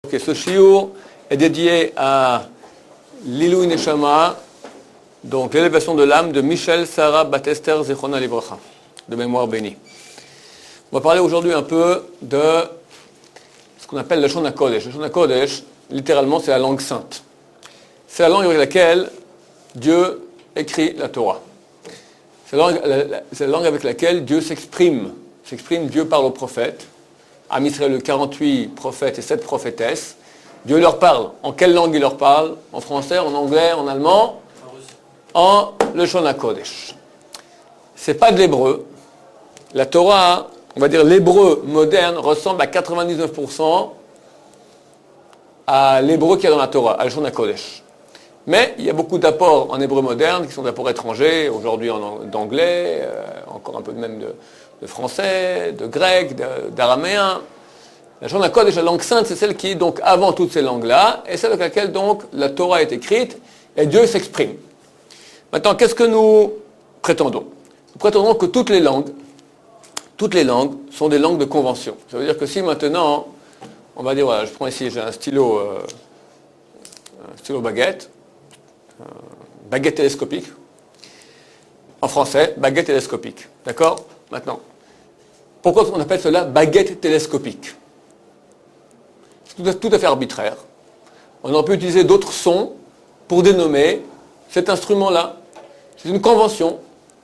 Ok, ce shiur est dédié à l'Ilui Neshama, donc l'élévation de l'âme de Michel Sarah Batester Zichona Libracha, de mémoire bénie. On va parler aujourd'hui un peu de ce qu'on appelle le Lashon HaKodesh. Le Lashon HaKodesh, littéralement, c'est la langue sainte. C'est la langue avec laquelle Dieu écrit la Torah. C'est la langue avec laquelle Dieu s'exprime. Dieu parle aux prophètes. Am Israël, 48 prophètes et 7 prophétesses. Dieu leur parle. En quelle langue il leur parle? En français, en anglais, en allemand? En Lashon HaKodesh. C'est pas de l'hébreu. La Torah, on va dire l'hébreu moderne, ressemble à 99% à l'hébreu qu'il y a dans la Torah, à Lashon HaKodesh. Mais il y a beaucoup d'apports en hébreu moderne qui sont d'apports étrangers, aujourd'hui d'anglais, encore un peu même de français, de grec, d'araméen. La Lashon HaKodesh, la langue sainte, c'est celle qui est donc avant toutes ces langues-là, et celle avec laquelle donc la Torah est écrite, et Dieu s'exprime. Maintenant, qu'est-ce que nous prétendons? Nous prétendons que toutes les langues sont des langues de convention. Ça veut dire que si maintenant, on va dire, voilà, je prends ici, j'ai un stylo baguette, baguette télescopique, en français, baguette télescopique. D'accord? Maintenant, pourquoi on appelle cela baguette télescopique? C'est tout à fait arbitraire. On aurait pu utiliser d'autres sons pour dénommer cet instrument-là. C'est une convention.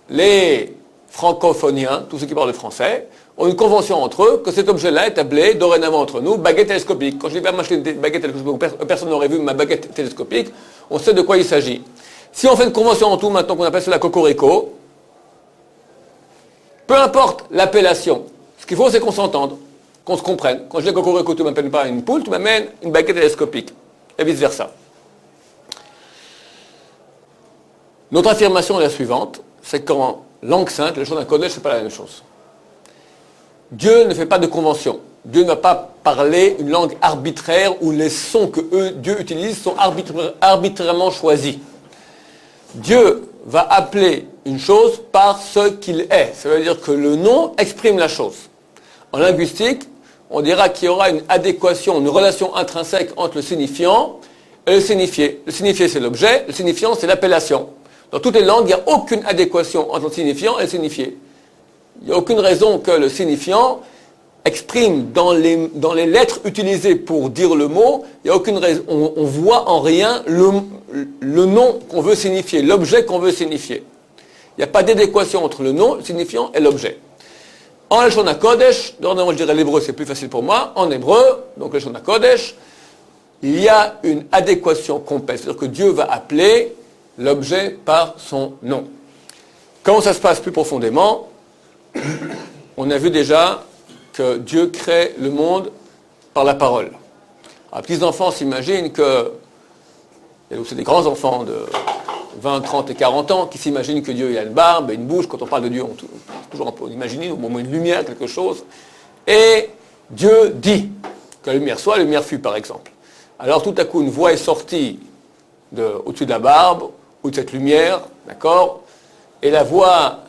Les francophoniens, tous ceux qui parlent le français, ont une convention entre eux que cet objet-là est appelé dorénavant entre nous baguette télescopique. Quand je vais m'acheter une baguette télescopique, personne n'aurait vu ma baguette télescopique, on sait de quoi il s'agit. Si on fait une convention en tout maintenant qu'on appelle cela cocorico, peu importe l'appellation, ce qu'il faut c'est qu'on s'entende, qu'on se comprenne. Quand je dis cocorico, tu ne m'appelles pas une poule, tu m'amènes une baguette télescopique, et vice-versa. Notre affirmation est la suivante, c'est qu'en langue sainte, le Lashon HaKodesh, c'est pas la même chose. Dieu ne fait pas de convention. Dieu ne va pas parler une langue arbitraire où les sons que Dieu utilise sont arbitrairement choisis. Dieu va appeler une chose par ce qu'il est. Ça veut dire que le nom exprime la chose. En linguistique, on dira qu'il y aura une adéquation, une relation intrinsèque entre le signifiant et le signifié. Le signifié, c'est l'objet, le signifiant, c'est l'appellation. Dans toutes les langues, il n'y a aucune adéquation entre le signifiant et le signifié. Il n'y a aucune raison que le signifiant exprime dans les lettres utilisées pour dire le mot, il n'y a aucune raison. On voit en rien le nom qu'on veut signifier, l'objet qu'on veut signifier. Il n'y a pas d'adéquation entre le nom, le signifiant et l'objet. En Lashon HaKodesh, normalement je dirais l'hébreu, c'est plus facile pour moi, en hébreu, donc Lashon HaKodesh, il y a une adéquation complète, c'est-à-dire que Dieu va appeler l'objet par son nom. Comment ça se passe plus profondément? On a vu déjà que Dieu crée le monde par la parole. Alors, les petits enfants s'imaginent que, c'est des grands enfants de 20, 30 et 40 ans qui s'imaginent que Dieu il a une barbe et une bouche. Quand on parle de Dieu, on peut imaginer au moment une lumière, quelque chose. Et Dieu dit que la lumière soit, la lumière fut par exemple. Alors tout à coup une voix est sortie au-dessus de la barbe ou de cette lumière, d'accord? Et la voix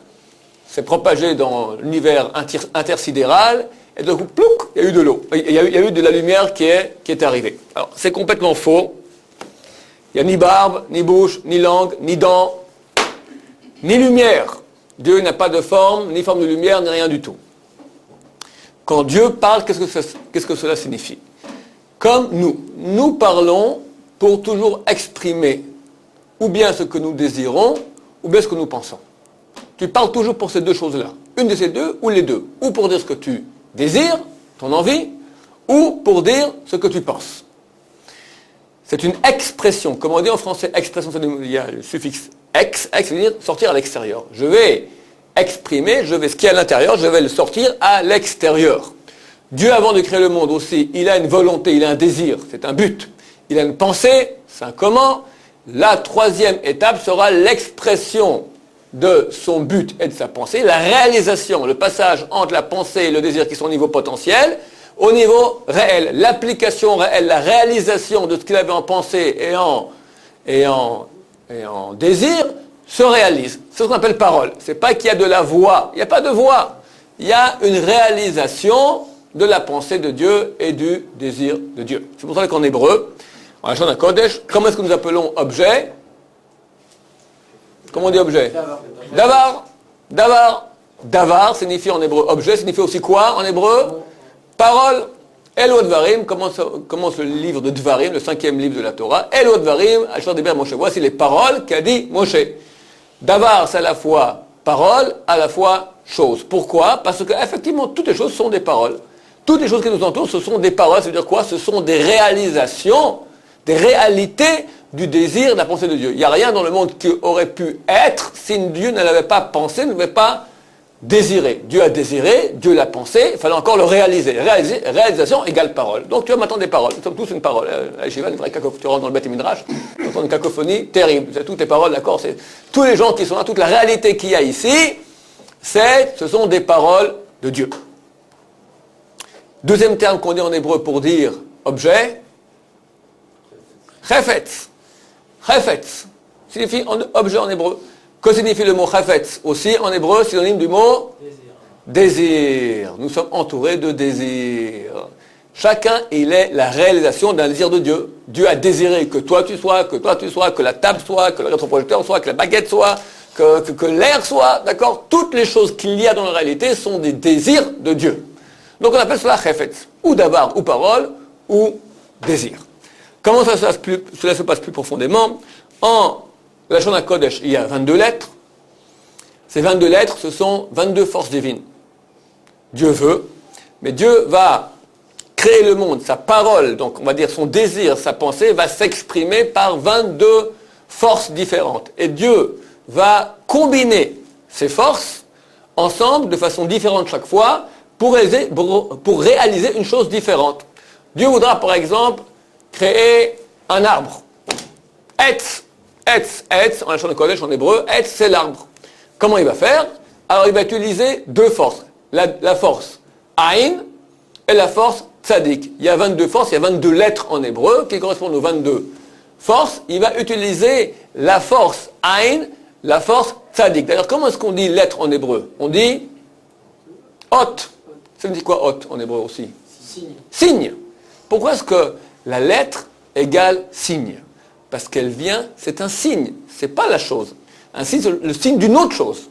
s'est propagée dans l'univers intersidéral, et d'un coup, plouc, il y a eu de l'eau. Il y a eu de la lumière qui est arrivée. Alors, c'est complètement faux. Il n'y a ni barbe, ni bouche, ni langue, ni dents, ni lumière. Dieu n'a pas de forme, ni forme de lumière, ni rien du tout. Quand Dieu parle, qu'est-ce que cela signifie? Comme nous parlons pour toujours exprimer ou bien ce que nous désirons, ou bien ce que nous pensons. Tu parles toujours pour ces deux choses-là. Une de ces deux, ou les deux. Ou pour dire ce que tu désires, ton envie, ou pour dire ce que tu penses. C'est une expression. Comme on dit en français, expression, il y a le suffixe ex veut dire sortir à l'extérieur. Je vais exprimer, ce qui est à l'intérieur, je vais le sortir à l'extérieur. Dieu, avant de créer le monde aussi, il a une volonté, il a un désir, c'est un but. Il a une pensée, c'est un comment. La troisième étape sera l'expression de son but et de sa pensée, la réalisation, le passage entre la pensée et le désir qui sont au niveau potentiel, au niveau réel, l'application réelle, la réalisation de ce qu'il avait en pensée et en désir se réalise. C'est ce qu'on appelle parole. C'est pas qu'il y a de la voix, il n'y a pas de voix. Il y a une réalisation de la pensée de Dieu et du désir de Dieu. C'est pour ça qu'en hébreu, en la Shon Kodesh, comment est-ce que nous appelons objet? Comment on dit objet? Davar. Davar. Davar signifie en hébreu objet, signifie aussi quoi en hébreu? Parole. Elo Dvarim, commence le livre de Dvarim, le 5e livre de la Torah. Elo Dvarim, Asher Diber Moshe. Voici les paroles qu'a dit Moshe. Davar, c'est à la fois parole, à la fois chose. Pourquoi? Parce qu'effectivement, toutes les choses sont des paroles. Toutes les choses qui nous entourent, ce sont des paroles. Ça veut dire quoi? Ce sont des réalisations, des réalités du désir, de la pensée de Dieu. Il n'y a rien dans le monde qui aurait pu être si Dieu ne l'avait pas pensé, ne l'avait pas désiré. Dieu a désiré, Dieu l'a pensé, il fallait encore le réaliser. Réalisation égale parole. Donc tu as maintenant des paroles. Nous sommes tous une parole. La Shiva, une vraie cacophonie. Tu rentres dans le Beth Midrash, tu entends une cacophonie terrible. C'est toutes les paroles, d'accord? C'est tous les gens qui sont là, toute la réalité qu'il y a ici, ce sont des paroles de Dieu. Deuxième terme qu'on dit en hébreu pour dire objet, chefetz. Chefetz signifie objet en hébreu. Que signifie le mot chafetz? Aussi en hébreu, synonyme du mot désir. Nous sommes entourés de désir. Chacun, il est la réalisation d'un désir de Dieu. Dieu a désiré que toi tu sois, que la table soit, que le rétroprojecteur soit, que la baguette soit, que l'air soit, d'accord? Toutes les choses qu'il y a dans la réalité sont des désirs de Dieu. Donc on appelle cela chafetz, ou davar, ou parole, ou désir. Comment cela se passe plus profondément? En la Shon Kodesh, il y a 22 lettres. Ces 22 lettres, ce sont 22 forces divines. Dieu veut, mais Dieu va créer le monde, sa parole, donc on va dire son désir, sa pensée, va s'exprimer par 22 forces différentes. Et Dieu va combiner ces forces ensemble de façon différente chaque fois pour réaliser une chose différente. Dieu voudra par exemple créer un arbre. Etz, en la Shon Kodesh, en hébreu, Etz, c'est l'arbre. Comment il va faire? Alors il va utiliser deux forces. La force Aïn et la force Tzadik. Il y a 22 forces, il y a 22 lettres en hébreu qui correspondent aux 22 forces. Il va utiliser la force Aïn, la force Tzadik. D'ailleurs, comment est-ce qu'on dit lettre en hébreu? On dit Hot. Ça veut dire quoi Hot en hébreu aussi? Signe. Pourquoi est-ce que la lettre égale signe? Parce qu'elle vient, c'est un signe, c'est pas la chose. Un signe, c'est le signe d'une autre chose.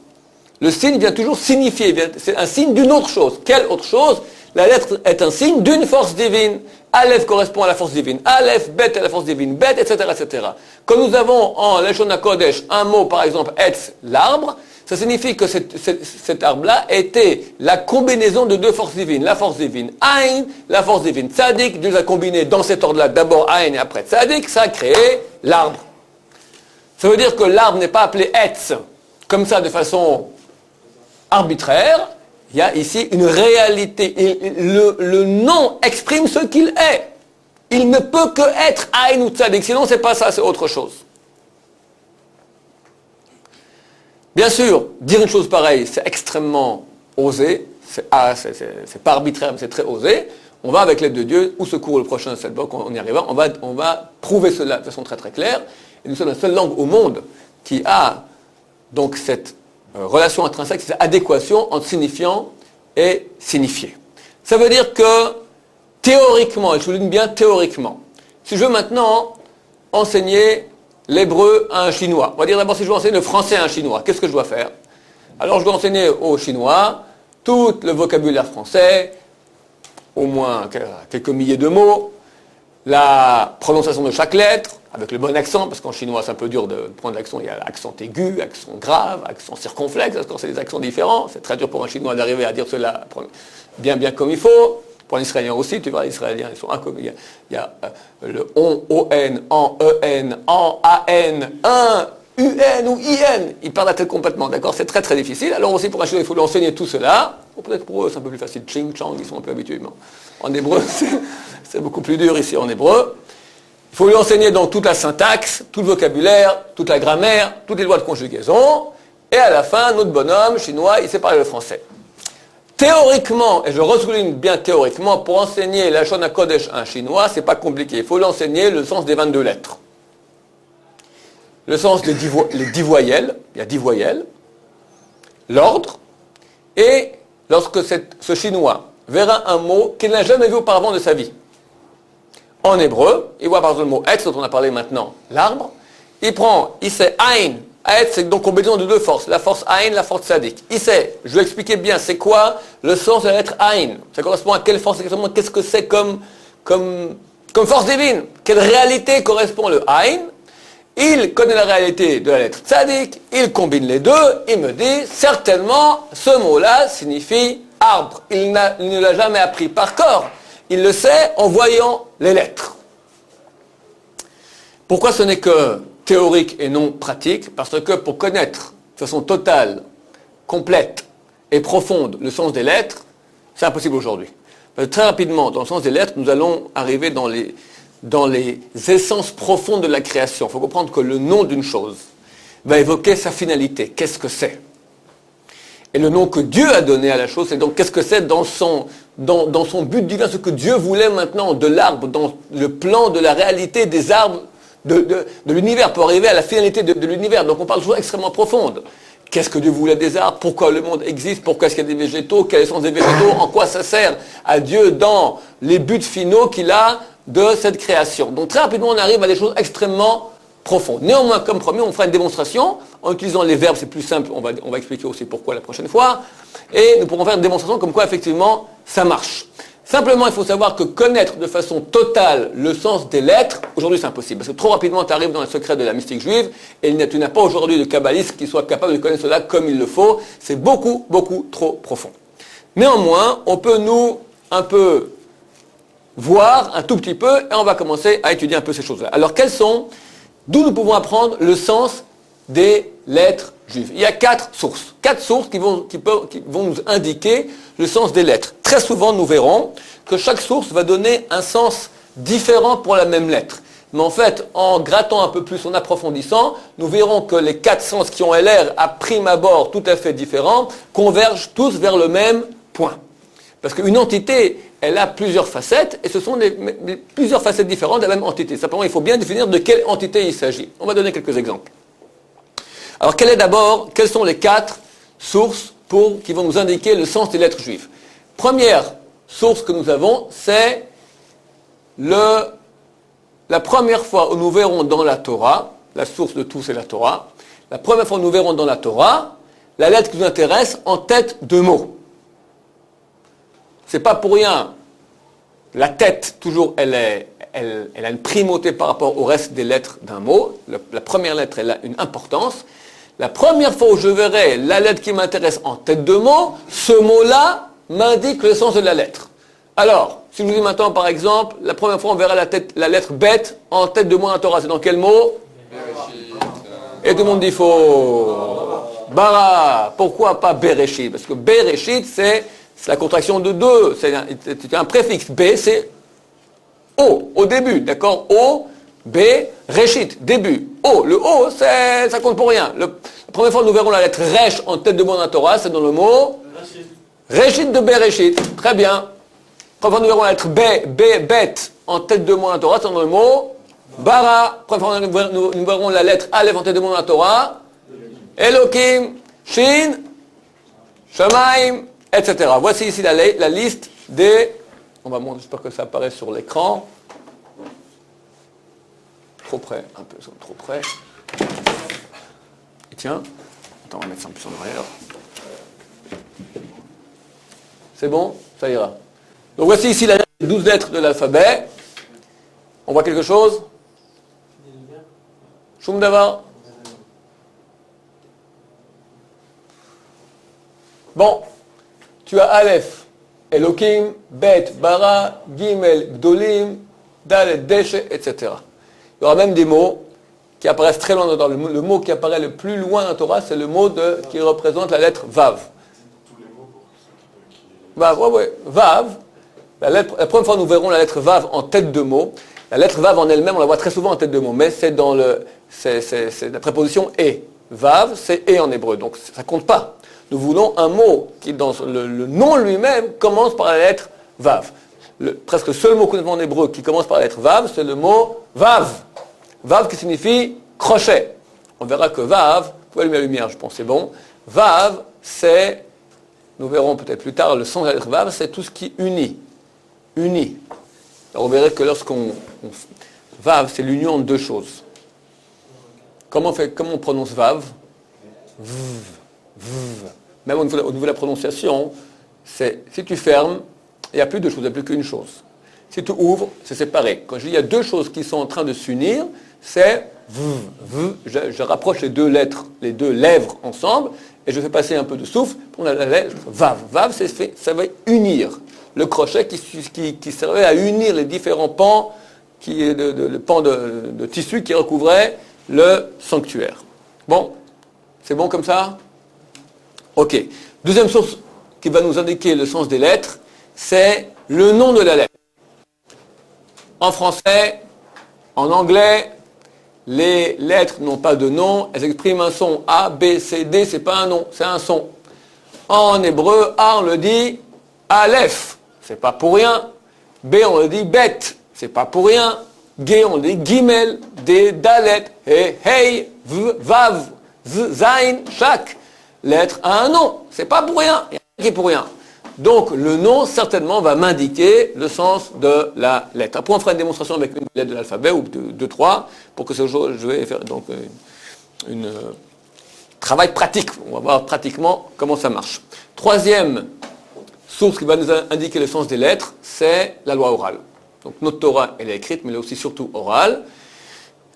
Le signe vient toujours signifier, c'est un signe d'une autre chose. Quelle autre chose? La lettre est un signe d'une force divine. Aleph correspond à la force divine. Aleph, Bet à la force divine. Bet, etc., etc. Quand nous avons en la Shon Kodesh un mot, par exemple, Etz, l'arbre, ça signifie que cet arbre-là était la combinaison de deux forces divines. La force divine Aïn, la force divine Tzadik. Dieu a combiné dans cet ordre-là d'abord Aïn et après Tzadik. Ça a créé l'arbre. Ça veut dire que l'arbre n'est pas appelé Etz comme ça de façon arbitraire. Il y a ici une réalité. Le nom exprime ce qu'il est. Il ne peut que être Aïn ou Tzadik. Sinon, c'est pas ça, c'est autre chose. Bien sûr, dire une chose pareille, c'est extrêmement osé. C'est pas arbitraire, mais c'est très osé. On va, avec l'aide de Dieu, au secours le prochain Selbok, on y arrivera, on va prouver cela de façon très très claire. Et nous sommes la seule langue au monde qui a donc cette relation intrinsèque, cette adéquation entre signifiant et signifié. Ça veut dire que théoriquement, et je souligne bien théoriquement, si je veux maintenant enseigner l'hébreu à un chinois, on va dire d'abord si je veux enseigner le français à un chinois, qu'est-ce que je dois faire? Alors je dois enseigner aux chinois tout le vocabulaire français, au moins quelques milliers de mots, la prononciation de chaque lettre, avec le bon accent, parce qu'en chinois c'est un peu dur de prendre l'accent, il y a l'accent aigu, accent grave, accent circonflexe, parce que c'est des accents différents, c'est très dur pour un chinois d'arriver à dire cela bien comme il faut. Pour un israélien aussi, tu vois, les israéliens, ils sont il y a le on-n, en-en, en-an, un, un ou in, ils perdent la tête complètement, d'accord? C'est très très difficile. Alors aussi pour un chinois, il faut lui enseigner tout cela. Ou peut-être pour eux, c'est un peu plus facile. Ching, chang, ils sont un peu habitués. Mais en hébreu, c'est beaucoup plus dur ici en hébreu. Il faut lui enseigner donc toute la syntaxe, tout le vocabulaire, toute la grammaire, toutes les lois de conjugaison. Et à la fin, notre bonhomme chinois, il sait parler le français. Théoriquement, et je ressouligne bien théoriquement, pour enseigner la Shon Kodesh à un chinois, c'est pas compliqué. Il faut lui enseigner le sens des 22 lettres. Le sens des 10 voyelles, il y a 10 voyelles, l'ordre, et lorsque ce chinois verra un mot qu'il n'a jamais vu auparavant de sa vie. En hébreu, il voit par exemple le mot Etz, dont on a parlé maintenant, l'arbre. Il sait Aïn. Etz, c'est donc combinaison de deux forces, la force Aïn, la force Tzadik. Il sait, je vais expliquer bien, c'est quoi le sens de la lettre Aïn. Ça correspond à quelle force exactement, qu'est-ce que c'est comme force divine. Quelle réalité correspond le Aïn. Il connaît la réalité de la lettre Tzadik, il combine les deux, il me dit, certainement, ce mot-là signifie arbre. Il ne l'a jamais appris par corps. Il le sait en voyant les lettres. Pourquoi ce n'est que théorique et non pratique? Parce que pour connaître de façon totale, complète et profonde le sens des lettres, c'est impossible aujourd'hui. Très rapidement, dans le sens des lettres, nous allons arriver dans les essences profondes de la création. Il faut comprendre que le nom d'une chose va évoquer sa finalité. Qu'est-ce que c'est? Et le nom que Dieu a donné à la chose, c'est donc qu'est-ce que c'est dans son but divin, ce que Dieu voulait maintenant de l'arbre, dans le plan de la réalité des arbres de l'univers, pour arriver à la finalité de l'univers. Donc on parle toujours extrêmement profonde. Qu'est-ce que Dieu voulait des arbres? Pourquoi le monde existe? Pourquoi est-ce qu'il y a des végétaux? Quel est le sens des végétaux? En quoi ça sert à Dieu dans les buts finaux qu'il a de cette création? Donc très rapidement on arrive à des choses extrêmement profondes. Néanmoins, comme promis, on fera une démonstration. En utilisant les verbes, c'est plus simple. On va expliquer aussi pourquoi la prochaine fois. Et nous pourrons faire une démonstration comme quoi effectivement ça marche. Simplement, il faut savoir que connaître de façon totale le sens des lettres, aujourd'hui c'est impossible. Parce que trop rapidement tu arrives dans les secrets de la mystique juive et tu n'as pas aujourd'hui de kabbaliste qui soit capable de connaître cela comme il le faut. C'est beaucoup, beaucoup trop profond. Néanmoins, on peut nous un peu voir un tout petit peu et on va commencer à étudier un peu ces choses-là. Alors d'où nous pouvons apprendre le sens des lettres juives? Il y a quatre sources qui vont nous indiquer le sens des lettres. Très souvent, nous verrons que chaque source va donner un sens différent pour la même lettre. Mais en fait, en grattant un peu plus, en approfondissant, nous verrons que les quatre sens qui ont l'air à prime abord tout à fait différents convergent tous vers le même point. Parce qu'une entité, elle a plusieurs facettes, et ce sont plusieurs facettes différentes de la même entité. Simplement, il faut bien définir de quelle entité il s'agit. On va donner quelques exemples. Alors, quelles sont les quatre sources qui vont nous indiquer le sens des lettres juives? Première source que nous avons, c'est la première fois où nous verrons dans la Torah, la source de tout c'est la Torah, la première fois où nous verrons dans la Torah, la lettre qui nous intéresse en tête de mot. C'est pas pour rien. La tête, toujours, elle a une primauté par rapport au reste des lettres d'un mot. La première lettre, elle a une importance. La première fois où je verrai la lettre qui m'intéresse en tête de mot, ce mot-là m'indique le sens de la lettre. Alors, si je vous dis maintenant, par exemple, la première fois on verra la lettre bête en tête de mot dans la Torah, c'est dans quel mot? Bereshit. Et tout le monde dit faux. Bara. Pourquoi pas Bereshit? Parce que Bereshit, c'est la contraction de deux. C'est un préfixe. B, c'est O, au début. D'accord? O, B, Reshit, début. O, le O, ça compte pour rien. La première fois que nous verrons la lettre Resh en tête de mot dans la Torah, c'est dans le mot Reshit de Bereshit. Très bien. La première fois que nous verrons la lettre Bet en tête de mot dans la Torah, c'est dans le mot Bara. La première fois que nous verrons la lettre Aleph en tête de mot dans la Torah, Elohim, Shin, Shamaim, etc. Voici ici la liste des... On va montrer, j'espère que ça apparaît sur l'écran. Trop près, un peu, trop près. Et tiens, attends, on va mettre ça un peu en arrière. C'est bon? Ça ira. Donc voici ici les 12 lettres de l'alphabet. On voit quelque chose? Shum davar. Bon, tu as Aleph, Elohim, Bet, Bara, Gimel, Gdolim, Dalet, Deshe, etc. Il y aura même des mots qui apparaissent très loin dans le mot qui apparaît le plus loin dans la Torah, c'est le mot qui représente la lettre Vav. Vav, ouais. Vav. La première fois nous verrons la lettre Vav en tête de mot. La lettre Vav en elle-même, on la voit très souvent en tête de mot, mais c'est c'est la préposition et. Vav, c'est et en hébreu, donc ça compte pas. Nous voulons un mot qui, dans le nom lui-même, commence par la lettre Vav. Presque le seul mot que nous avons en hébreu qui commence par la lettre Vav, c'est le mot Vav. Vav qui signifie crochet. On verra que Vav, vous pouvez allumer la lumière, je pense, c'est bon. Vav, c'est nous verrons peut-être plus tard, le sens de la lettre Vav, c'est tout ce qui unit. Unit. Alors, vous verrez que Vav, c'est l'union de deux choses. Comment on prononce Vav? Même au niveau de la prononciation, c'est si tu fermes, il n'y a plus de choses, il n'y a plus qu'une chose. Si tu ouvres, c'est séparé. Quand je dis il y a deux choses qui sont en train de s'unir, c'est je rapproche les deux lettres, les deux lèvres ensemble, et je fais passer un peu de souffle pour la lettre Vav. Vav, ça va unir. Le crochet qui servait à unir les différents pans, le pan de tissu qui recouvrait le sanctuaire. Bon, c'est bon comme ça? Ok. Deuxième source qui va nous indiquer le sens des lettres, c'est le nom de la lettre. En français, en anglais, les lettres n'ont pas de nom, elles expriment un son. A, B, C, D, c'est pas un nom, c'est un son. En hébreu, A, on le dit Aleph, c'est pas pour rien. B, on le dit Bet, c'est pas pour rien. G, on le dit Gimel, D, Dalet, He, Hey, V, Vav, Z, Zain, chaque lettre a un nom, c'est pas pour rien, il n'y a rien qui est pour rien. Donc le nom certainement va m'indiquer le sens de la lettre. Après on fera une démonstration avec une lettre de l'alphabet ou deux, trois, pour que ce jour je vais faire donc un travail pratique. On va voir pratiquement comment ça marche. Troisième source qui va nous indiquer le sens des lettres, c'est la loi orale. Donc notre Torah elle est écrite, mais elle est aussi surtout orale.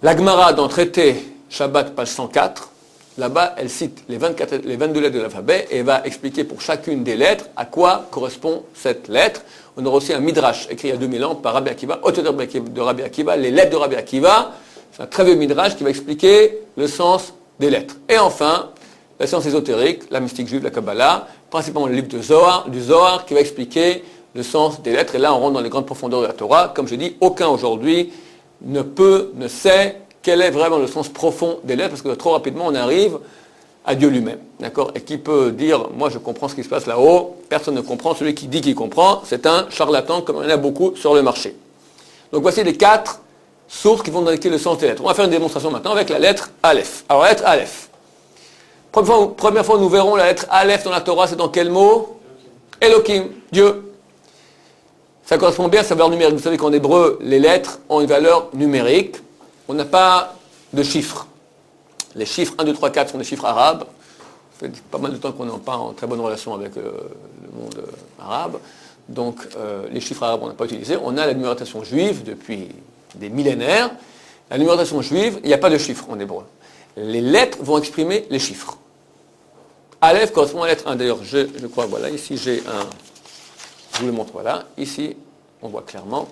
La Gemara dans le traité Shabbat page 104. Là-bas, elle cite les 22 lettres de l'alphabet et va expliquer pour chacune des lettres à quoi correspond cette lettre. On aura aussi un midrash écrit il y a 2000 ans par Rabbi Akiva, auteur de Rabbi Akiva, les lettres de Rabbi Akiva. C'est un très vieux midrash qui va expliquer le sens des lettres. Et enfin, la science ésotérique, la mystique juive, la Kabbalah, principalement le livre du Zohar qui va expliquer le sens des lettres. Et là, on rentre dans les grandes profondeurs de la Torah. Comme je dis, aucun aujourd'hui ne sait quel est vraiment le sens profond des lettres, parce que trop rapidement on arrive à Dieu lui-même, d'accord? Et qui peut dire, moi je comprends ce qui se passe là-haut, personne ne comprend, celui qui dit qu'il comprend, c'est un charlatan, comme il y en a beaucoup sur le marché. Donc voici les 4 sources qui vont nous indiquer le sens des lettres. On va faire une démonstration maintenant avec la lettre Aleph. Alors la lettre Aleph. Première fois nous verrons la lettre Aleph dans la Torah, c'est dans quel mot? Elohim, Dieu. Ça correspond bien à sa valeur numérique. Vous savez qu'en hébreu, les lettres ont une valeur numérique. On n'a pas de chiffres. Les chiffres 1, 2, 3, 4 sont des chiffres arabes. Ça fait pas mal de temps qu'on n'est pas en très bonne relation avec le monde arabe. Donc les chiffres arabes, on n'a pas utilisé. On a la numérotation juive depuis des millénaires. La numérotation juive, il n'y a pas de chiffres en hébreu. Les lettres vont exprimer les chiffres. Aleph correspond à la lettre 1. D'ailleurs, je crois, voilà, ici j'ai un... Je vous le montre, voilà. Ici, on voit clairement...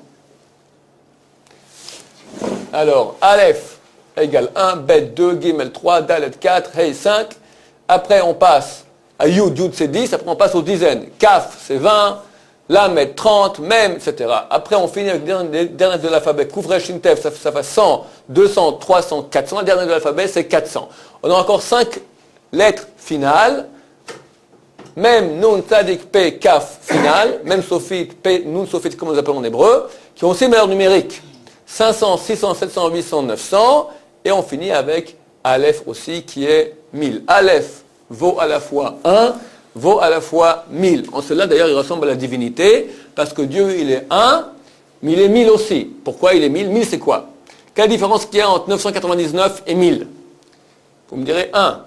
Alors, Aleph égale 1, Bet 2, Gimel 3, Dalet 4, Hey 5. Après, on passe à Yud, Yud c'est 10. Après, on passe aux dizaines. Kaf, c'est 20. Lamed, 30, Mem, etc. Après, on finit avec les dernières de l'alphabet. Koufresh, Shintef, ça fait 100, 200, 300, 400. La dernière de l'alphabet, c'est 400. On a encore 5 lettres finales. Même Nun, Tzadik, P, Kaf, finale. Même Sophit, P, Nun, Sophit, comme on les appelle en hébreu. Qui ont aussi une valeur numérique. 500, 600, 700, 800, 900, et on finit avec Aleph aussi qui est 1000. Aleph vaut à la fois 1, vaut à la fois 1000. En cela d'ailleurs il ressemble à la divinité, parce que Dieu il est 1, mais il est 1000 aussi. Pourquoi il est 1000? 1000 c'est quoi? Quelle différence qu'il y a entre 999 et 1000? Vous me direz 1.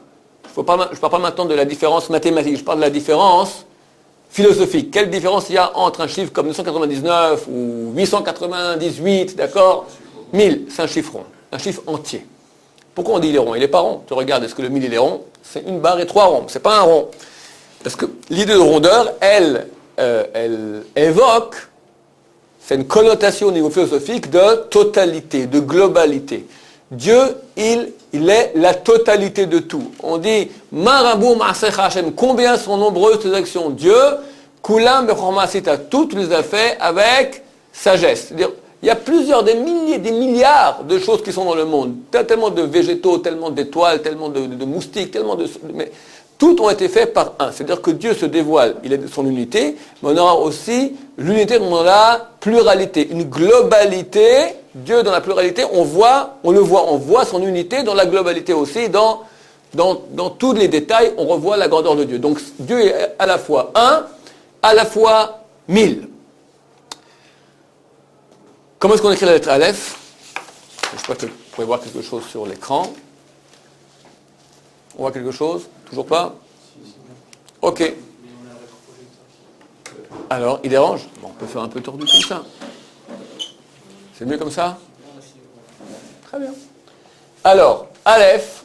Je ne parle pas maintenant de la différence mathématique, je parle de la différence philosophique. Quelle différence il y a entre un chiffre comme 999 ou 898, d'accord? 1000, c'est un chiffre rond, un chiffre entier. Pourquoi on dit il est rond? Il n'est pas rond. Tu regardes, est-ce que le 1000 il est rond? C'est une barre et 3 ronds, c'est pas un rond. Parce que l'idée de rondeur, elle évoque, c'est une connotation au niveau philosophique de totalité, de globalité. Dieu, il est la totalité de tout. On dit, Marabou Ma'asecha Hashem, combien sont nombreuses tes actions? Dieu, Kulam Bechormasita, tout les a fait avec sagesse. C'est-à-dire, il y a des milliers, des milliards de choses qui sont dans le monde. Tellement de végétaux, tellement d'étoiles, tellement de moustiques, tellement de... Mais toutes ont été faites par un. C'est-à-dire que Dieu se dévoile, il est de son unité, mais on aura aussi l'unité dans la pluralité, une globalité. Dieu dans la pluralité, on voit son unité dans la globalité aussi, dans dans tous les détails, on revoit la grandeur de Dieu. Donc Dieu est à la fois un, à la fois mille. Comment est-ce qu'on écrit la lettre Aleph? Je crois que vous pouvez voir quelque chose sur l'écran. On voit quelque chose? Toujours pas? Ok. Alors, il dérange? Bon, on peut faire un peu tordu comme ça. C'est mieux comme ça? Très bien. Alors, Aleph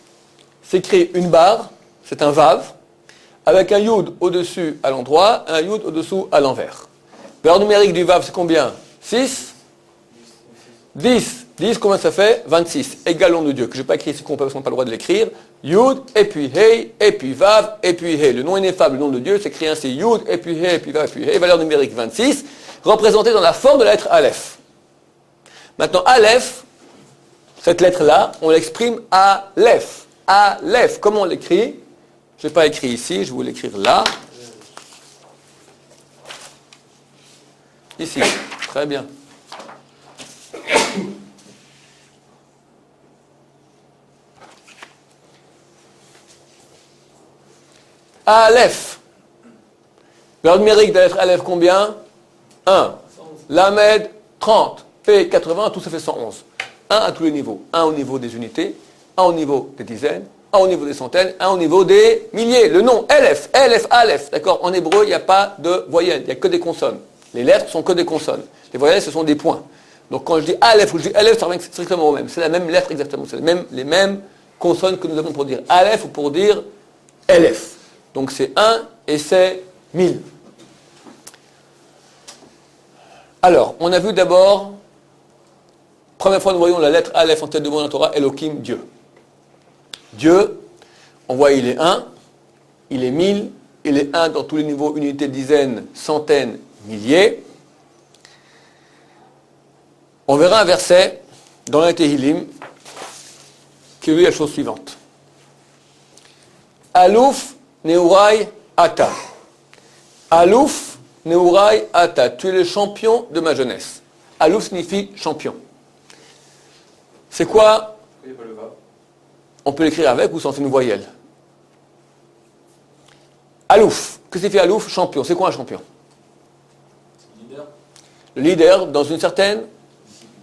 s'écrit une barre, c'est un vav, avec un yud au-dessus à l'endroit, un yud au-dessous à l'envers. L'heure numérique du vav, c'est combien? 6? 10. 10, combien ça fait? 26. Égal nom de Dieu, que je n'ai pas écrit ici, qu'on n'a pas le droit de l'écrire. Yud, et puis Hey, et puis Vav, et puis Hey. Le nom ineffable, le nom de Dieu, s'écrit ainsi Yud, et puis Hey, et puis Vav, et puis Hey. Valeur numérique 26, représentée dans la forme de la lettre Aleph. Maintenant, Aleph, cette lettre-là, on l'exprime Aleph. Aleph. Comment on l'écrit? Je n'ai pas écrit ici, je vais vous l'écrire là. Ici. Très bien. Aleph. Valeur numérique de la lettre Aleph, combien? 1. Lamed, 30. P, 80, tout ça fait 111. 1 à tous les niveaux. 1 au niveau des unités, 1 au niveau des dizaines, 1 au niveau des centaines, 1 au niveau des milliers. Le nom Aleph, Aleph, Aleph. D'accord? En hébreu, il n'y a pas de voyelles, il n'y a que des consonnes. Les lettres sont que des consonnes. Les voyelles, ce sont des points. Donc quand je dis Aleph ou je dis Aleph, ça revient strictement au même. C'est la même lettre exactement. C'est les mêmes consonnes que nous avons pour dire Aleph ou pour dire Aleph. Donc c'est 1 et c'est 1000. Alors, on a vu d'abord, première fois nous voyons la lettre Aleph en tête de mot dans la Torah, Elohim, Dieu. Dieu, on voit il est 1, il est 1000, il est 1 dans tous les niveaux, unités, dizaines, centaines, milliers. On verra un verset dans la Tehillim qui dit la chose suivante. Alouf Neurai Ata. Alouf Neurai Ata. Tu es le champion de ma jeunesse. Alouf signifie champion. C'est quoi? On peut l'écrire avec ou sans une voyelle. Alouf. Que signifie Alouf? Champion. C'est quoi un champion? Leader. Le leader dans une certaine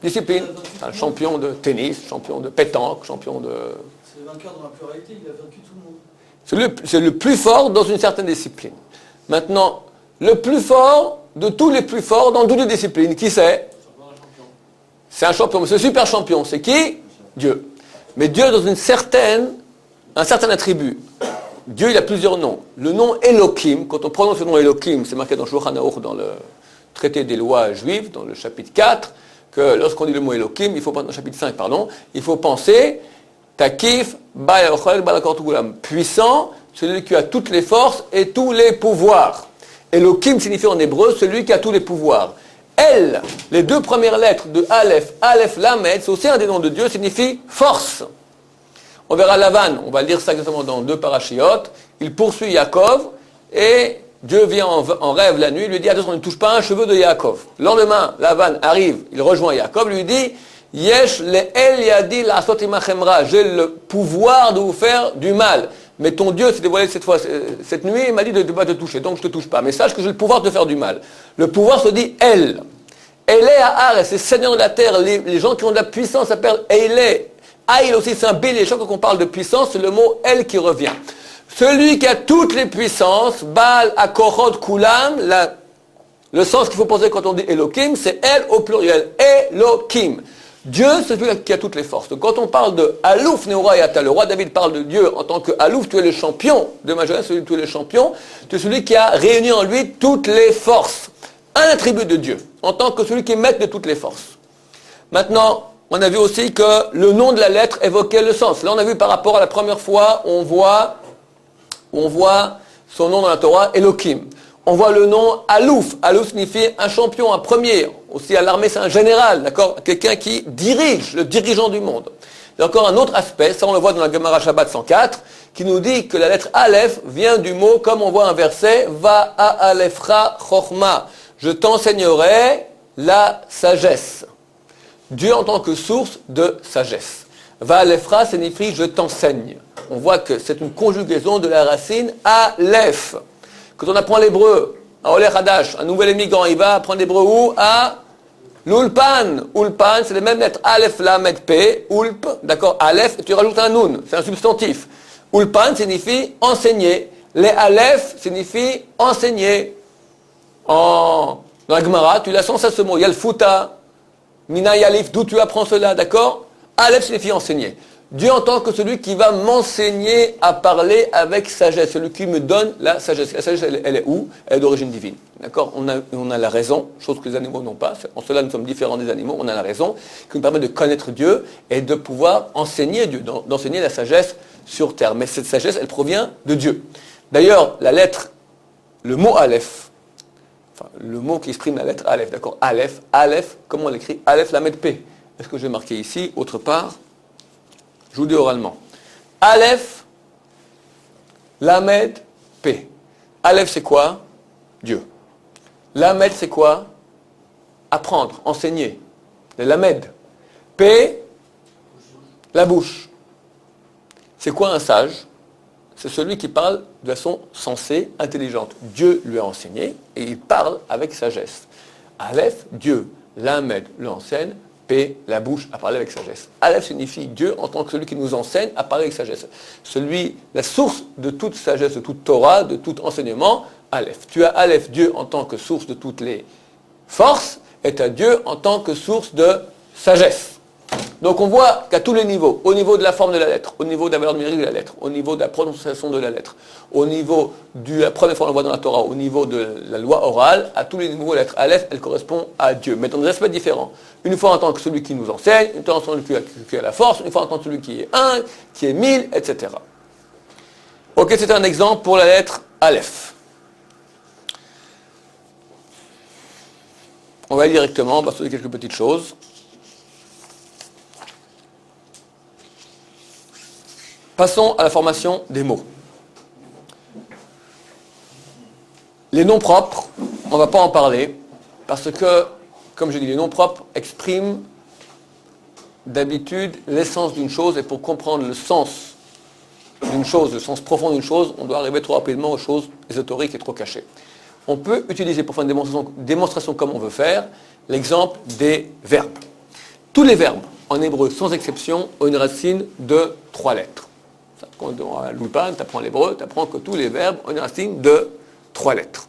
discipline. Un champion de tennis, champion de pétanque, champion de... C'est le vainqueur dans la pluralité, il a vaincu tout le monde. C'est le plus fort dans une certaine discipline. Maintenant, le plus fort de tous les plus forts dans toutes les disciplines, qui c'est? C'est un champion, mais c'est un super champion. C'est qui? Dieu. Mais Dieu dans un certain attribut. Dieu, il a plusieurs noms. Le nom Elohim, quand on prononce le nom Elohim, c'est marqué dans Shulchan Aruch, dans le traité des lois juives, dans le chapitre 4, que lorsqu'on dit le mot Elohim, dans le chapitre 5, il faut penser Takif, puissant, celui qui a toutes les forces et tous les pouvoirs. Elohim signifie en hébreu celui qui a tous les pouvoirs. El, les deux premières lettres de Aleph, Aleph Lamed, c'est aussi un des noms de Dieu, signifie force. On verra Lavan, on va lire ça exactement dans 2 parachiotes. Il poursuit Yaakov et Dieu vient en rêve la nuit, lui dit attention, ne touche pas un cheveu de Yaakov. Le lendemain, Lavan arrive, il rejoint Yaakov, lui dit Yesh le El Yadi la Sotimachemra, j'ai le pouvoir de vous faire du mal. Mais ton Dieu s'est dévoilé cette nuit, il m'a dit de ne pas te toucher, donc je ne te touche pas. Mais sache que j'ai le pouvoir de te faire du mal. Le pouvoir se dit El. Elé Ahar, c'est Seigneur de la terre. Les gens qui ont de la puissance s'appellent Elé. Aïl aussi, c'est un bélier. Chaque fois qu'on parle de puissance, c'est le mot El qui revient. Celui qui a toutes les puissances, Baal, Akorod, Kulam, le sens qu'il faut penser quand on dit Elohim, c'est El au pluriel. Elohim. Dieu, c'est celui qui a toutes les forces. Donc, quand on parle de Alouf Neurayata, le roi David parle de Dieu en tant que Alouf, tu es le champion de ma jeunesse, tu es le champion, tu es celui qui a réuni en lui toutes les forces. Un attribut de Dieu, en tant que celui qui est maître de toutes les forces. Maintenant, on a vu aussi que le nom de la lettre évoquait le sens. Là, on a vu par rapport à la première fois, on voit son nom dans la Torah, Elohim. On voit le nom Alouf. Alouf signifie un champion, un premier. Aussi à l'armée, c'est un général, d'accord? Quelqu'un qui dirige, le dirigeant du monde. Il y a encore un autre aspect, ça on le voit dans la Gemara Shabbat 104, qui nous dit que la lettre Aleph vient du mot, comme on voit un verset, Va a Alephra Chochma. Je t'enseignerai la sagesse. Dieu en tant que source de sagesse. Va'alefra signifie je t'enseigne. On voit que c'est une conjugaison de la racine Aleph. Quand on apprend l'hébreu, à Oler Hadash, un nouvel émigrant, il va apprendre l'hébreu où? À l'Ulpan. Ulpan, c'est les mêmes lettres. Aleph, Lamed, P. Ulp, d'accord? Aleph, tu rajoutes un nun. C'est un substantif. Ulpan signifie enseigner. Les Aleph signifie enseigner. Dans la Gemara, tu l'as sans ça ce mot. Yalfuta, Mina Yalif, d'où tu apprends cela, d'accord? Aleph signifie enseigner. Dieu en tant que celui qui va m'enseigner à parler avec sagesse, celui qui me donne la sagesse. La sagesse, elle est où? Elle est d'origine divine. D'accord? On a la raison, chose que les animaux n'ont pas. En cela, nous sommes différents des animaux. On a la raison qui nous permet de connaître Dieu et de pouvoir enseigner Dieu, d'enseigner la sagesse sur terre. Mais cette sagesse, elle provient de Dieu. D'ailleurs, la lettre, le mot Aleph, enfin, le mot qui exprime la lettre Aleph, d'accord? Aleph, Aleph, comment on l'écrit? Aleph, Lamed, P. Est-ce que je vais marquer ici, autre part? Je vous dis oralement. Aleph, Lamed, P. Aleph, c'est quoi? Dieu. Lamed, c'est quoi? Apprendre, enseigner. Le Lamed. P, la bouche. C'est quoi un sage? C'est celui qui parle de façon sensée, intelligente. Dieu lui a enseigné et il parle avec sagesse. Aleph, Dieu. Lamed le enseigne. P, la bouche, à parler avec sagesse. Aleph signifie Dieu en tant que celui qui nous enseigne à parler avec sagesse. La source de toute sagesse, de toute Torah, de tout enseignement, Aleph. Tu as Aleph, Dieu en tant que source de toutes les forces, et tu as Dieu en tant que source de sagesse. Donc on voit qu'à tous les niveaux, au niveau de la forme de la lettre, au niveau de la valeur numérique de la lettre, au niveau de la prononciation de la lettre, au niveau de la première fois qu'on le voit dans la Torah, au niveau de la loi orale, à tous les niveaux, la lettre Aleph, elle correspond à Dieu, mais dans des aspects différents. Une fois en tant que celui qui nous enseigne, une fois en tant que celui qui a la force, une fois en tant que celui qui est un, qui est mille, etc. Ok, c'est un exemple pour la lettre Aleph. On va aller directement, on va sauter quelques petites choses. Passons à la formation des mots. Les noms propres, on ne va pas en parler, parce que, comme je dis, les noms propres expriment d'habitude l'essence d'une chose, et pour comprendre le sens d'une chose, le sens profond d'une chose, on doit arriver trop rapidement aux choses ésotériques et trop cachées. On peut utiliser, pour faire une démonstration comme on veut faire, l'exemple des verbes. Tous les verbes, en hébreu, sans exception, ont une racine de 3 lettres. Quand à l'Ulpan, tu apprends l'hébreu, tu apprends que tous les verbes ont une racine de 3 lettres.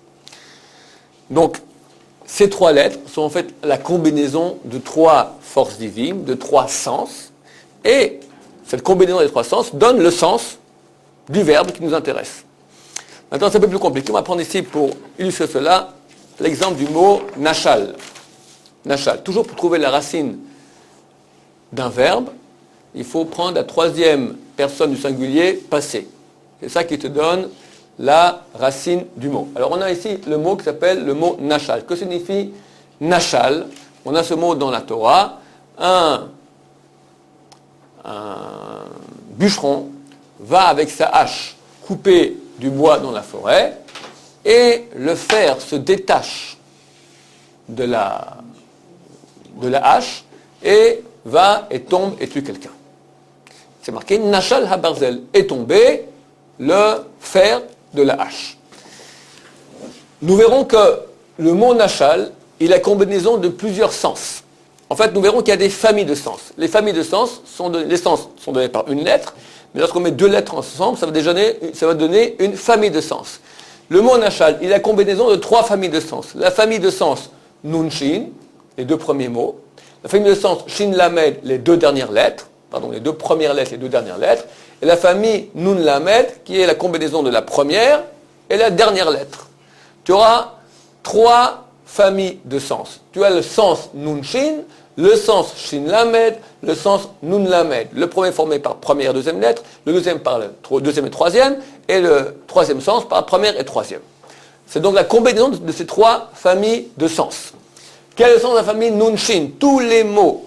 Donc, ces 3 lettres sont en fait la combinaison de 3 forces divines, de 3 sens, et cette combinaison des 3 sens donne le sens du verbe qui nous intéresse. Maintenant, c'est un peu plus compliqué. On va prendre ici, pour illustrer cela, l'exemple du mot nachal. Nachal. Toujours pour trouver la racine d'un verbe, il faut prendre la 3e personne du singulier passé. C'est ça qui te donne la racine du mot. Alors on a ici le mot qui s'appelle le mot nachal. Que signifie nachal? On a ce mot dans la Torah. Un bûcheron va avec sa hache couper du bois dans la forêt et le fer se détache de la hache et va et tombe et tue quelqu'un. C'est marqué Nachal Habarzel, est tombé le fer de la hache. Nous verrons que le mot Nachal, il a combinaison de plusieurs sens. En fait, nous verrons qu'il y a des familles de sens. Les familles de sens les sens sont donnés par une lettre, mais lorsqu'on met 2 lettres ensemble, ça va donner une famille de sens. Le mot Nachal, il a combinaison de 3 familles de sens. La famille de sens Nun Shin, les 2 premiers mots. La famille de sens Shin Lamed, les 2 dernières lettres. Les 2 premières lettres, les 2 dernières lettres, et la famille Nun Lamed, qui est la combinaison de la première et la dernière lettre. Tu auras 3 familles de sens. Tu as le sens Nun Shin, le sens Shin Lamed, le sens Nun Lamed. Le premier formé par première et deuxième lettre, le deuxième par le deuxième et troisième, et le troisième sens par première et troisième. C'est donc la combinaison de ces 3 familles de sens. Quel est le sens de la famille Nun Shin? Tous les mots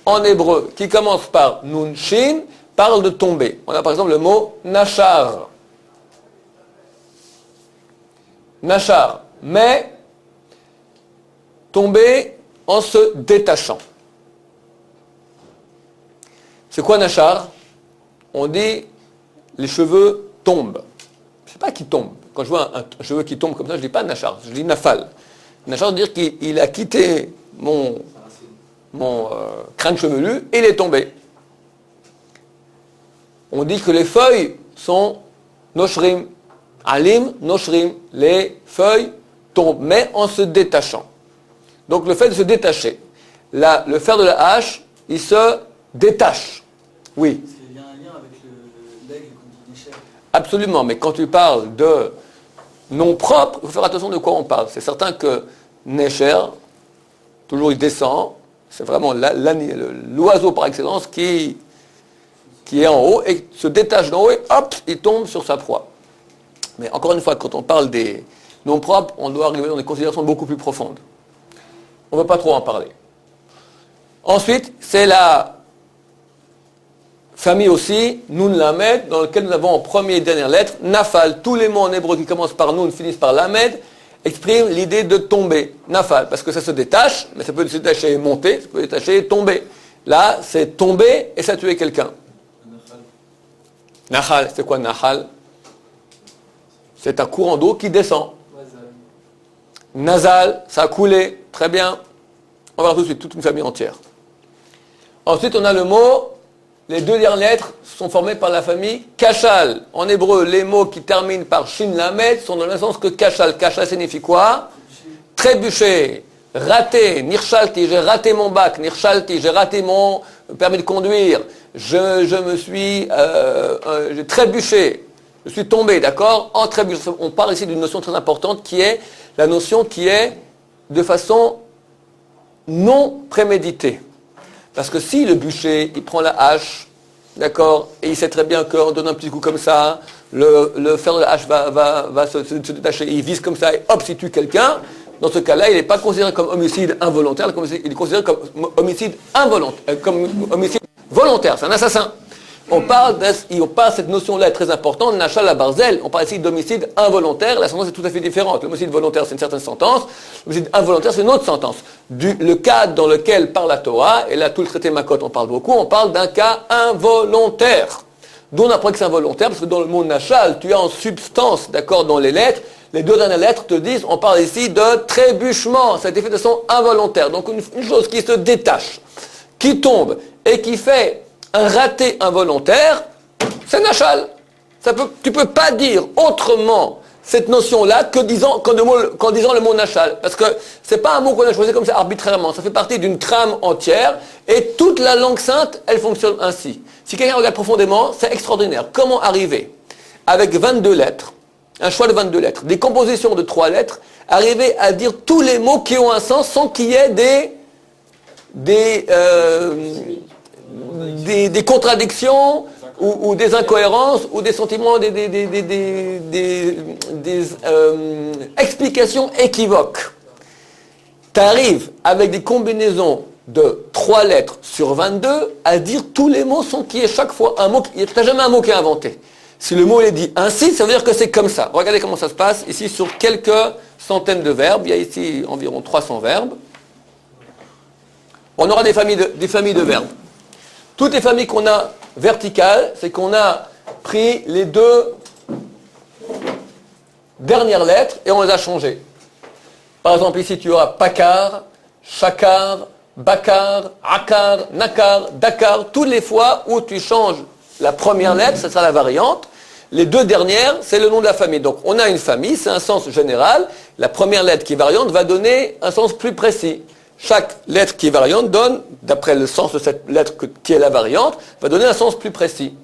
en hébreu, qui commence par Nun Shin, parle de tomber. On a par exemple le mot Nachar. Nachar, mais tomber en se détachant. C'est quoi Nachar? On dit les cheveux tombent. Je ne sais pas qui tombe. Quand je vois un cheveu qui tombe comme ça, je ne dis pas Nachar, je dis Nafal. Nachar veut dire qu'il a quitté mon crâne chevelu et il est tombé. On dit que les feuilles sont noshrim. Alim, noshrim. Les feuilles tombent, mais en se détachant. Donc le fait de se détacher. Le fer de la hache, il se détache. Oui. Parce qu'il y a un lien avec l'aigle qu'on dit Nécher. Absolument, mais quand tu parles de nom propre, il faut faire attention de quoi on parle. C'est certain que Nécher, toujours il descend, c'est vraiment l'oiseau par excellence qui est en haut et se détache d'en haut et hop, il tombe sur sa proie. Mais encore une fois, quand on parle des noms propres, on doit arriver dans des considérations beaucoup plus profondes. On ne va pas trop en parler. Ensuite, c'est la famille aussi, Nun Lamed, dans lequel nous avons en première et dernière lettre, Nafal. Tous les mots en hébreu qui commencent par Nun finissent par Lamed, expriment l'idée de tomber. Nafal, parce que ça se détache, mais ça peut se détacher et monter, ça peut se détacher et tomber. Là, c'est tomber et ça tuer quelqu'un. Nahal, c'est quoi Nahal? C'est un courant d'eau qui descend. Nazal, ça a coulé. Très bien. On va voir tout de suite, toute une famille entière. Ensuite, on a le mot, les deux dernières lettres sont formées par la famille Kachal. En hébreu, les mots qui terminent par Shin Lamed sont dans le même sens que Kachal. Kachal signifie quoi? Trébuché, raté, Nirchalti, j'ai raté mon bac, Nirchalti, j'ai raté mon permis de conduire, j'ai trébuché, je suis tombé, d'accord? En trébuchant, on parle ici d'une notion très importante qui est la notion qui est de façon non préméditée. Parce que si le bûcher, il prend la hache, d'accord, et il sait très bien qu'en donnant un petit coup comme ça, le fer de la hache va se détacher, il vise comme ça et hop, s'il tue quelqu'un, dans ce cas-là, il n'est pas considéré comme homicide involontaire, il est considéré comme homicide involontaire, comme homicide volontaire, c'est un assassin. On parle de cette notion-là est très importante, Nachal la Barzel, on parle ici d'homicide involontaire, la sentence est tout à fait différente. L'homicide volontaire, c'est une certaine sentence, l'homicide involontaire, c'est une autre sentence. Le cas dans lequel parle la Torah, et là tout le traité Makot on parle beaucoup, on parle d'un cas involontaire. D'où on apprend que c'est involontaire, parce que dans le mot Nachal, tu as en substance, d'accord, dans les lettres, les deux dernières lettres te disent, on parle ici de trébuchement, ça a été fait de façon involontaire. Donc une chose qui se détache, qui tombe, et qui fait un raté involontaire, c'est Nachal. Tu ne peux pas dire autrement cette notion-là qu'en disant le mot Nachal. Parce que ce n'est pas un mot qu'on a choisi comme ça arbitrairement. Ça fait partie d'une trame entière. Et toute la langue sainte, elle fonctionne ainsi. Si quelqu'un regarde profondément, c'est extraordinaire. Comment arriver, avec 22 lettres, un choix de 22 lettres, des compositions de 3 lettres, arriver à dire tous les mots qui ont un sens sans qu'il y ait des contradictions ou des incohérences ou des sentiments, des explications équivoques. Tu arrives avec des combinaisons de 3 lettres sur 22 à dire tous les mots sans qu'il y ait chaque fois un mot. Tu n'as jamais un mot qui est inventé. Si le mot est dit ainsi, ça veut dire que c'est comme ça. Regardez comment ça se passe ici sur quelques centaines de verbes. Il y a ici environ 300 verbes. On aura des familles de verbes. Toutes les familles qu'on a verticales, c'est qu'on a pris les 2 dernières lettres et on les a changées. Par exemple, ici, tu auras pakar, shakar, bakar, akar, nakar, dakar. Toutes les fois où tu changes la première lettre, ce sera la variante. Les 2 dernières, c'est le nom de la famille. Donc, on a une famille, c'est un sens général. La première lettre qui est variante va donner un sens plus précis. Chaque lettre qui est variante donne, d'après le sens de cette lettre qui est la variante, va donner un sens plus précis.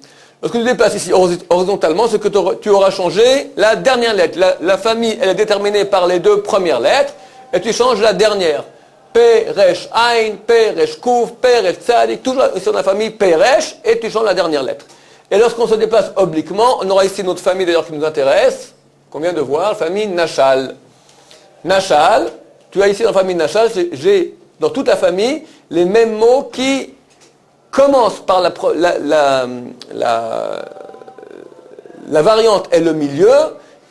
Lorsque tu déplaces ici horizontalement, c'est que tu auras changé la dernière lettre. La famille, elle est déterminée par les 2 premières lettres, et tu changes la dernière. P, Resh, Ain, P, Resh, Kouf, P, Resh, Tzadik, toujours sur la famille P, Resh, et tu changes la dernière lettre. Et lorsqu'on se déplace obliquement, on aura ici notre famille d'ailleurs qui nous intéresse, qu'on vient de voir, la famille Nachal. Nachal, tu as ici dans la famille Nachal, j'ai dans toute la famille les mêmes mots qui commencent par la variante est le milieu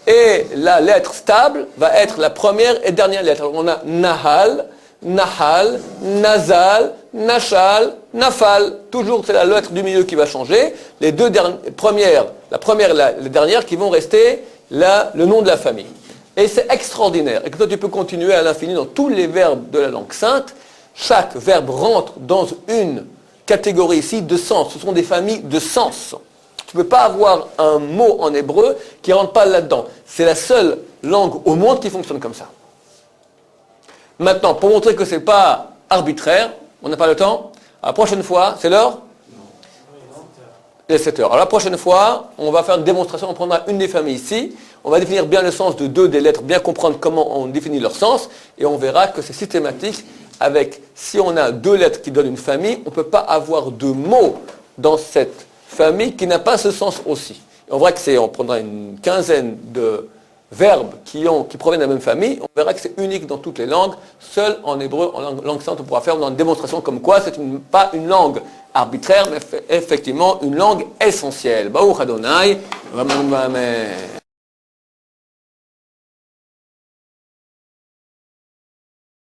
et la lettre stable va être la première et dernière lettre. Alors on a Nahal, Nahal, Nazal, Nachal, Nafal, toujours c'est la lettre du milieu qui va changer. Les deux premières, la première et la dernière qui vont rester le nom de la famille. Et c'est extraordinaire. Et que toi tu peux continuer à l'infini dans tous les verbes de la langue sainte. Chaque verbe rentre dans une catégorie ici de sens. Ce sont des familles de sens. Tu ne peux pas avoir un mot en hébreu qui ne rentre pas là-dedans. C'est la seule langue au monde qui fonctionne comme ça. Maintenant, pour montrer que ce n'est pas arbitraire, on n'a pas le temps. La prochaine fois, c'est l'heure ? Il est 7 heures. Alors la prochaine fois, on va faire une démonstration, on prendra une des familles ici, on va définir bien le sens de deux des lettres, bien comprendre comment on définit leur sens, et on verra que c'est systématique avec, si on a deux lettres qui donnent une famille, on ne peut pas avoir de mots dans cette famille qui n'a pas ce sens aussi. Et on verra que on prendra une quinzaine de verbes qui proviennent de la même famille, on verra que c'est unique dans toutes les langues, seul en hébreu, en langue sainte, on pourra faire une démonstration comme quoi c'est pas une langue arbitraire, mais effectivement une langue essentielle. Baruch Adonai, Amen.